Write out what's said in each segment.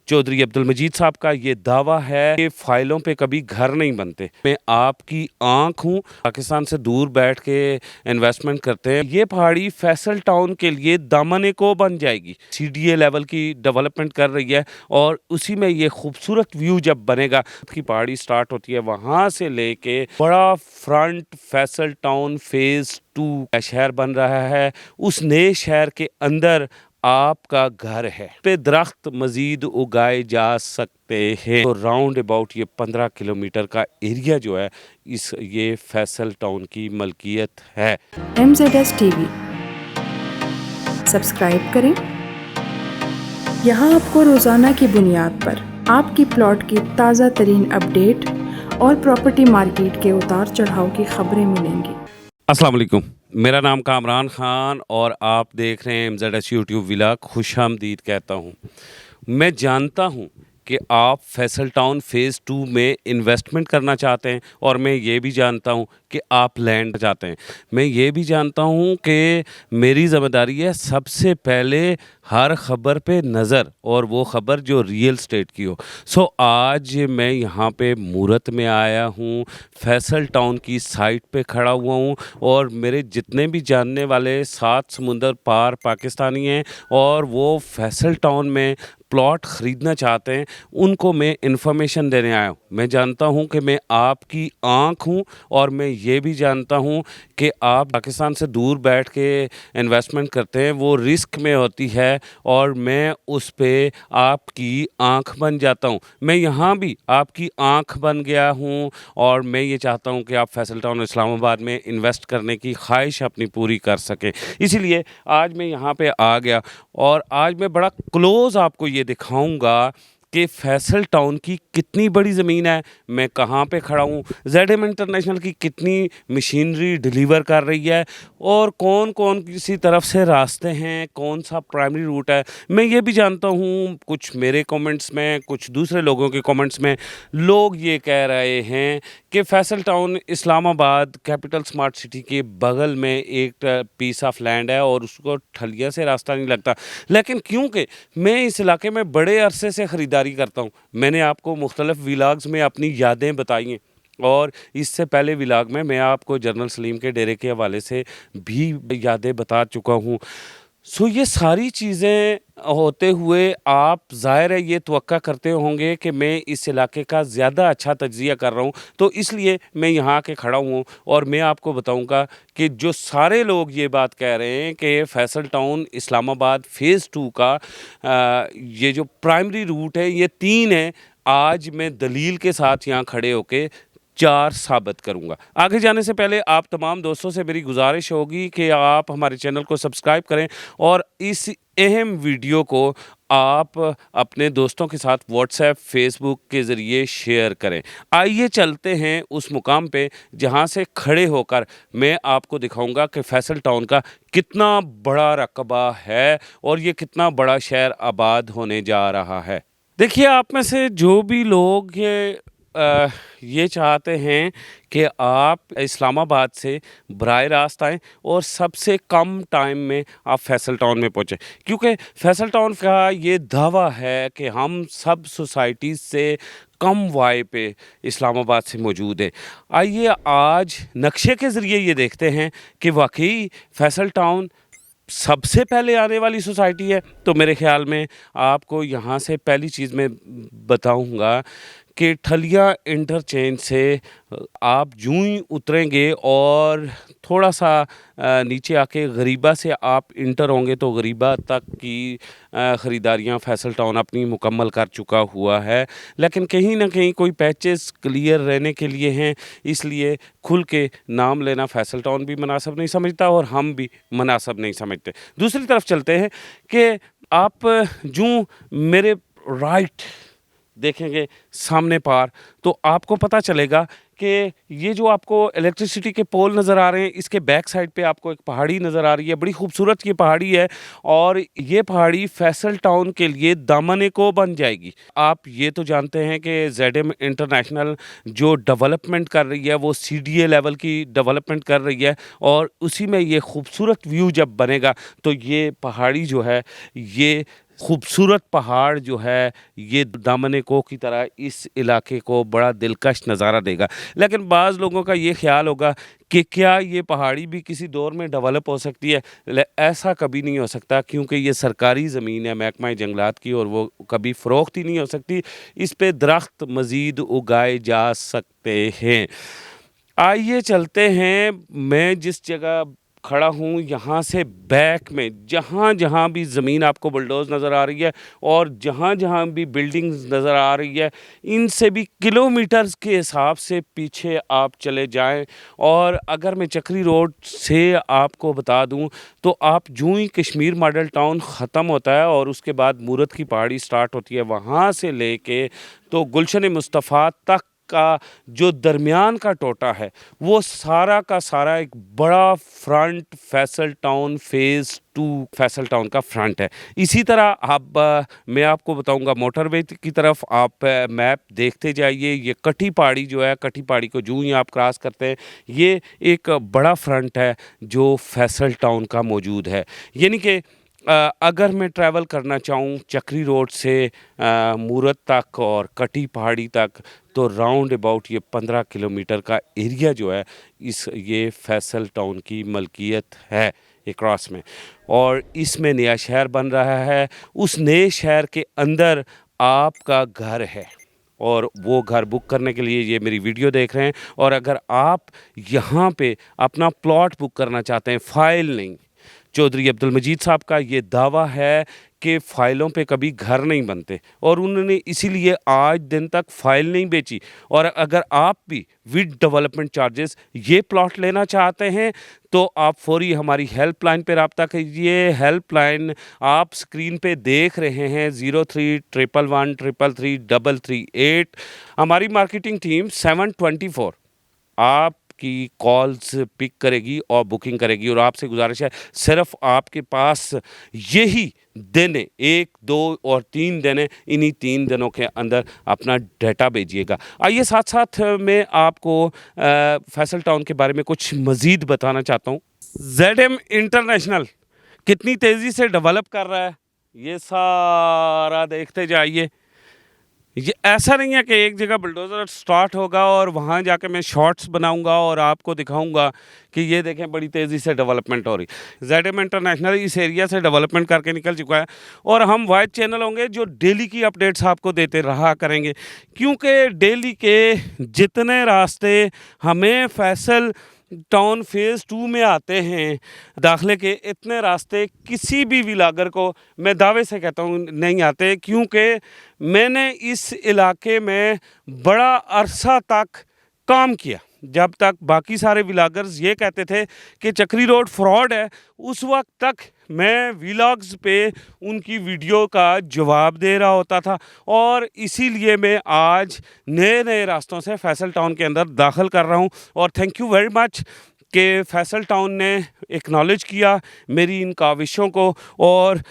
चौधरी अब्दुल मजीद साहब का ये दावा है कि फ़ाइलों पे कभी घर नहीं बनते। मैं आपकी आँख हूँ, पाकिस्तान से दूर बैठ के इन्वेस्टमेंट करते हैं। ये पहाड़ी फैसल टाउन के लिए दामन-ए-को बन जाएगी। सीडीए लेवल की डेवलपमेंट कर रही है और उसी में ये खूबसूरत व्यू जब बनेगा की पहाड़ी स्टार्ट होती है, वहाँ से लेके बड़ा फ्रंट फैसल टाउन फ़ेज़ 2 शहर बन रहा है। उस नए शहर के अंदर आपका घर है पे दरख्त मजीद उगाए जा सकते हैं। तो राउंड अबाउट ये 15 किलोमीटर का एरिया जो है ये फैसल टाउन की मलकियत है। MZS TV सब्सक्राइब करें। यहाँ आपको रोज़ाना की बुनियाद पर आपकी प्लॉट की ताज़ा तरीन अपडेट और प्रॉपर्टी मार्केट के उतार चढ़ाव की खबरें मिलेंगी। अस्सलाम वालेकुम, मेरा नाम कामरान ख़ान और आप देख रहे हैं MZS यूट्यूब व्लॉग। खुशामदीद कहता हूँ। मैं जानता हूँ कि आप फैसल टाउन फ़ेज़ 2 में इन्वेस्टमेंट करना चाहते हैं और मैं ये भी जानता हूँ कि आप लैंड चाहते हैं। मैं ये भी जानता हूँ कि मेरी ज़िम्मेदारी है सबसे पहले हर ख़बर पे नज़र, और वो ख़बर जो रियल स्टेट की हो। सो आज मैं यहाँ पे मूरत में आया हूँ, फैसल टाउन की साइट पे खड़ा हुआ हूँ और मेरे जितने भी जानने वाले 7 समुंदर पार पाकिस्तानी हैं और वो फैसल टाउन में प्लॉट ख़रीदना चाहते हैं, उनको मैं इन्फॉर्मेशन देने आया हूँ। मैं जानता हूँ कि मैं आपकी आँख हूँ और मैं ये भी जानता हूँ कि आप पाकिस्तान से दूर बैठ के इन्वेस्टमेंट करते हैं, वो रिस्क में होती है और मैं उस पे आपकी आँख बन जाता हूँ। मैं यहाँ भी आपकी आँख बन गया हूँ और मैं ये चाहता हूँ कि आप फैसल टाउन इस्लामाबाद में इन्वेस्ट करने की ख्वाहिश अपनी पूरी कर सकें। इसीलिए आज मैं यहाँ पे आ गया और आज मैं बड़ा क्लोज़ आपको ये दिखाऊंगा कि फैसल टाउन की कितनी बड़ी ज़मीन है, मैं कहाँ पे खड़ा हूँ, ZM इंटरनेशनल की कितनी मशीनरी डिलीवर कर रही है और कौन कौन किसी तरफ से रास्ते हैं, कौन सा प्राइमरी रूट है। मैं ये भी जानता हूँ, कुछ मेरे कमेंट्स में, कुछ दूसरे लोगों के कमेंट्स में लोग ये कह रहे हैं कि Faisal town Islamabad capital smart city के बगल में एक पीस ऑफ लैंड है और उसको ठलिया से रास्ता नहीं लगता। लेकिन क्योंकि मैं इस इलाके में बड़े अरसे से ख़रीदारी करता हूँ, मैंने आपको मुख्तलिफ़ व्लॉग्स में अपनी यादें बताई हैं और इससे पहले व्लॉग में मैं आपको जनरल सलीम के डेरे के हवाले से भी यादें बता चुका हूँ। सो ये सारी चीज़ें होते हुए आप ज़ाहिर है ये तवक्का करते होंगे कि मैं इस इलाके का ज़्यादा अच्छा तज्ज़िया कर रहा हूँ, तो इसलिए मैं यहाँ आके खड़ा हूँ और मैं आपको बताऊँगा कि जो सारे लोग ये बात कह रहे हैं कि फैसल टाउन इस्लामाबाद फ़ेज़ 2 का ये जो प्राइमरी रूट है ये 3 है, आज मैं दलील के साथ यहाँ खड़े होके 4 साबित करूँगा। आगे जाने से पहले आप तमाम दोस्तों से मेरी गुजारिश होगी कि आप हमारे चैनल को सब्सक्राइब करें और इस अहम वीडियो को आप अपने दोस्तों के साथ व्हाट्सएप, फेसबुक के ज़रिए शेयर करें। आइए चलते हैं उस मुकाम पे जहाँ से खड़े होकर मैं आपको दिखाऊंगा कि फैसल टाउन का कितना बड़ा रकबा है और ये कितना बड़ा शहर आबाद होने जा रहा है। देखिए, आप में से जो भी लोग ये चाहते हैं कि आप इस्लामाबाद से बराह रास्त आएँ और सबसे कम टाइम में आप फैसल टाउन में पहुँचें, क्योंकि फैसल टाउन का ये दावा है कि हम सब सोसाइटीज़ से कम वाई पे इस्लामाबाद से मौजूद है। आइए आज नक्शे के ज़रिए ये देखते हैं कि वाकई फैसल टाउन सबसे पहले आने वाली सोसाइटी है। तो मेरे ख़्याल में आपको यहाँ से पहली चीज़ मैं बताऊँगा कि ठलिया इंटरचेंज से आप यूँ ही उतरेंगे और थोड़ा सा नीचे आके गरीबा से आप इंटर होंगे तो गरीबा तक की ख़रीदारियाँ फैसल टाउन अपनी मुकम्मल कर चुका हुआ है। लेकिन कहीं ना कहीं कोई पैचेस क्लियर रहने के लिए हैं, इसलिए खुल के नाम लेना फैसल टाउन भी मुनासिब नहीं समझता और हम भी मुनासिब नहीं समझते। दूसरी तरफ चलते हैं कि आप यूँ मेरे राइट देखेंगे सामने पार, तो आपको पता चलेगा कि ये जो आपको इलेक्ट्रिसिटी के पोल नज़र आ रहे हैं, इसके बैक साइड पे आपको एक पहाड़ी नज़र आ रही है। बड़ी खूबसूरत ये पहाड़ी है और ये पहाड़ी फैसल टाउन के लिए दामन-ए-को बन जाएगी। आप ये तो जानते हैं कि ZM इंटरनेशनल जो डेवलपमेंट कर रही है वो CDA लेवल की डेवलपमेंट कर रही है और उसी में ये खूबसूरत व्यू जब बनेगा तो ये पहाड़ी जो है ये खूबसूरत पहाड़ जो है ये दामन कोह की तरह इस इलाके को बड़ा दिलकश नज़ारा देगा। लेकिन बाज़ लोगों का ये ख्याल होगा कि क्या ये पहाड़ी भी किसी दौर में डेवलप हो सकती है? ऐसा कभी नहीं हो सकता, क्योंकि ये सरकारी ज़मीन है महकमा जंगलात की, और वो कभी फ़रोख्त ही नहीं हो सकती। इस पे दरख्त मज़ीद उगाए जा सकते हैं। आइए चलते हैं, मैं जिस जगह खड़ा हूँ यहाँ से बैक में जहाँ जहाँ भी ज़मीन आपको बुलडोज़ नज़र आ रही है और जहाँ जहाँ भी बिल्डिंग्स नज़र आ रही है, इनसे भी किलोमीटर्स के हिसाब से पीछे आप चले जाएं। और अगर मैं चक्री रोड से आपको बता दूं तो आप जूँ ही कश्मीर मॉडल टाउन ख़त्म होता है और उसके बाद मूरत की पहाड़ी स्टार्ट होती है, वहाँ से लेके तो गुलशन मुस्तफ़ा तक का जो दरमियान का टोटा है वो सारा का सारा एक बड़ा front Faisal town phase 2 Faisal town का फ्रंट है। इसी तरह आप मैं आपको बताऊंगा मोटरवे की तरफ आप मैप देखते जाइए। ये कटी पहाड़ी जो है, कटी पहाड़ी को जूँ ही आप क्रॉस करते हैं, ये एक बड़ा फ्रंट है जो फैसल टाउन का मौजूद है। यानी कि अगर मैं ट्रैवल करना चाहूँ चक्री रोड से मूरत तक और कटी पहाड़ी तक, तो राउंड अबाउट ये 15 किलोमीटर का एरिया जो है ये फैसल टाउन की मलकियत है ये क्रॉस में, और इसमें नया शहर बन रहा है। उस नए शहर के अंदर आपका घर है और वो घर बुक करने के लिए ये मेरी वीडियो देख रहे हैं। और अगर आप यहाँ पे अपना प्लॉट बुक करना चाहते हैं, फ़ाइल नहीं, चौधरी अब्दुल मजीद साहब का ये दावा है कि फ़ाइलों पे कभी घर नहीं बनते और उन्होंने इसीलिए आज दिन तक फ़ाइल नहीं बेची। और अगर आप भी विद डेवलपमेंट चार्जेस ये प्लॉट लेना चाहते हैं तो आप फौरी हमारी हेल्पलाइन पे रब्ता कीजिए। हेल्पलाइन आप स्क्रीन पे देख रहे हैं 0311133338। हमारी मार्केटिंग टीम 7/24 आप की कॉल्स पिक करेगी और बुकिंग करेगी। और आपसे गुजारिश है सिर्फ आपके पास यही दिन है, 1, 2 और 3 दिन है, इन्हीं 3 दिनों के अंदर अपना डाटा भेजिएगा। आइए साथ साथ मैं आपको फैसल टाउन के बारे में कुछ मज़ीद बताना चाहता हूँ। ZM इंटरनेशनल कितनी तेज़ी से डेवलप कर रहा है ये सारा देखते जाइए। ये ऐसा नहीं है कि एक जगह बुलडोज़र स्टार्ट होगा और वहाँ जाके मैं शॉर्ट्स बनाऊंगा और आपको दिखाऊंगा कि ये देखें बड़ी तेज़ी से डेवलपमेंट हो रही। ZM इंटरनेशनल इस एरिया से डेवलपमेंट करके निकल चुका है और हम वाइड चैनल होंगे जो डेली की अपडेट्स आपको देते रहा करेंगे, क्योंकि डेली के जितने रास्ते हमें फैसल टाउन फ़ेज़ 2 में आते हैं दाखिले के, इतने रास्ते किसी भी व्लॉगर को मैं दावे से कहता हूँ नहीं आते, क्योंकि मैंने इस इलाके में बड़ा अरसा तक काम किया। जब तक बाकी सारे व्लॉगर्स ये कहते थे कि चक्री रोड फ्रॉड है, उस वक्त तक मैं व्लॉग्स पे उनकी वीडियो का जवाब दे रहा होता था। और इसीलिए मैं आज नए नए रास्तों से फैसल टाउन के अंदर दाखिल कर रहा हूँ। और थैंक यू वेरी मच कि फैसल टाउन ने एक्नॉलेज किया मेरी इन काविशों को और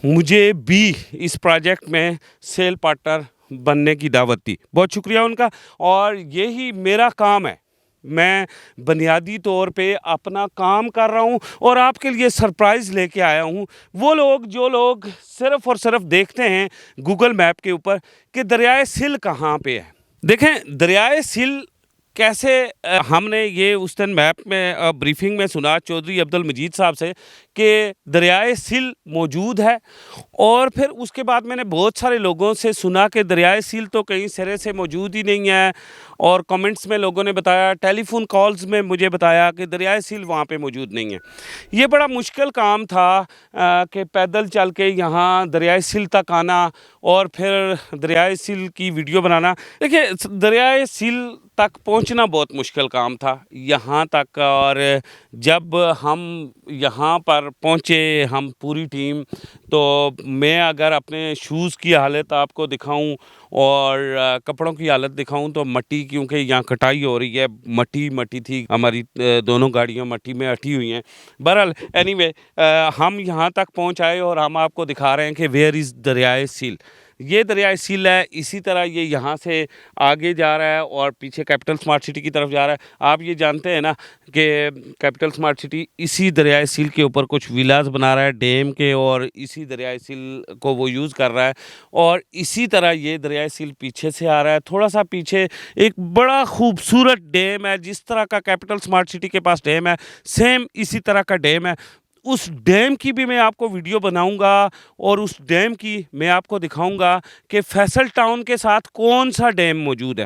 मुझे भी इस प्रोजेक्ट में सेल पार्टनर बनने की दावत दी। बहुत शुक्रिया उनका। और यही मेरा काम है, मैं बुनियादी तौर पे अपना काम कर रहा हूँ और आपके लिए सरप्राइज़ लेके आया हूँ। वो लोग जो लोग सिर्फ़ और सिर्फ देखते हैं गूगल मैप के ऊपर कि दरियाए सिल कहाँ पे है, देखें दरियाए सिल कैसे हमने ये उस दिन मैप में ब्रीफिंग में सुना चौधरी अब्दुल मजीद साहब से कि दरियाए सिल मौजूद है। और फिर उसके बाद मैंने बहुत सारे लोगों से सुना कि दरियाए सिल तो कहीं सिरे से मौजूद ही नहीं है। और कमेंट्स में लोगों ने बताया, टेलीफोन कॉल्स में मुझे बताया कि दरियाए सिल वहाँ पे मौजूद नहीं है। ये बड़ा मुश्किल काम था कि पैदल चल के यहाँ दरियाए सिल तक आना और फिर दरियाए सिल की वीडियो बनाना। देखिए दरियाए सिल तक पहुंचना बहुत मुश्किल काम था यहाँ तक। और जब हम यहाँ पर पहुँचे हम पूरी टीम, तो मैं अगर अपने शूज़ की हालत आपको दिखाऊं और कपड़ों की हालत दिखाऊं तो मट्टी, क्योंकि यहाँ कटाई हो रही है, मट्टी थी, हमारी दोनों गाड़ियाँ मट्टी में अटी हुई हैं। बहरहाल एनीवे हम यहाँ तक पहुँच आए और हम आपको दिखा रहे हैं कि वेयर इज़ दरियाए सिल। یہ دریائے سیل ہے. اسی طرح یہ یہاں سے آگے جا رہا ہے اور پیچھے کیپٹل سمارٹ سٹی کی طرف جا رہا ہے. آپ یہ جانتے ہیں نا کہ کیپٹل سمارٹ سٹی اسی دریائے سیل کے اوپر کچھ ویلاز بنا رہا ہے ڈیم کے, اور اسی دریائے سیل کو وہ یوز کر رہا ہے. اور اسی طرح یہ دریائے سیل پیچھے سے آ رہا ہے. تھوڑا سا پیچھے ایک بڑا خوبصورت ڈیم ہے, جس طرح کا کیپٹل سمارٹ سٹی کے پاس ڈیم ہے سیم اسی طرح کا ڈیم ہے. اس ڈیم کی بھی میں آپ کو ویڈیو بناؤں گا, اور اس ڈیم کی میں آپ کو دکھاؤں گا کہ فیصل ٹاؤن کے ساتھ کون سا ڈیم موجود ہے.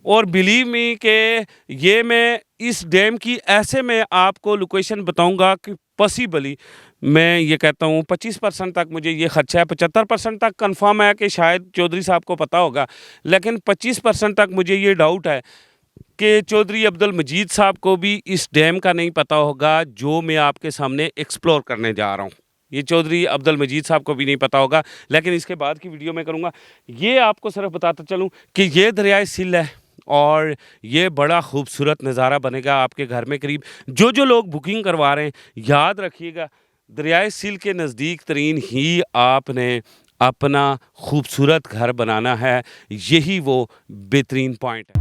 اور بلیو می کہ یہ میں اس ڈیم کی ایسے میں آپ کو لوکیشن بتاؤں گا کہ پاسبلی میں یہ کہتا ہوں 25% تک مجھے یہ خدشہ ہے. 75% تک کنفرم ہے کہ شاید چودھری صاحب کو پتہ ہوگا, لیکن 25% تک مجھے یہ ڈاؤٹ ہے کہ چودھری عبد المجید صاحب کو بھی اس ڈیم کا نہیں پتہ ہوگا جو میں آپ کے سامنے ایکسپلور کرنے جا رہا ہوں. یہ چودھری عبد المجید صاحب کو بھی نہیں پتہ ہوگا, لیکن اس کے بعد کی ویڈیو میں کروں گا. یہ آپ کو صرف بتاتا چلوں کہ یہ دریائے سیل ہے, اور یہ بڑا خوبصورت نظارہ بنے گا آپ کے گھر میں قریب. جو لوگ بکنگ کروا رہے ہیں یاد رکھیے گا دریائے سیل کے نزدیک ترین ہی آپ نے اپنا خوبصورت گھر بنانا ہے. یہی وہ بہترین پوائنٹ ہے.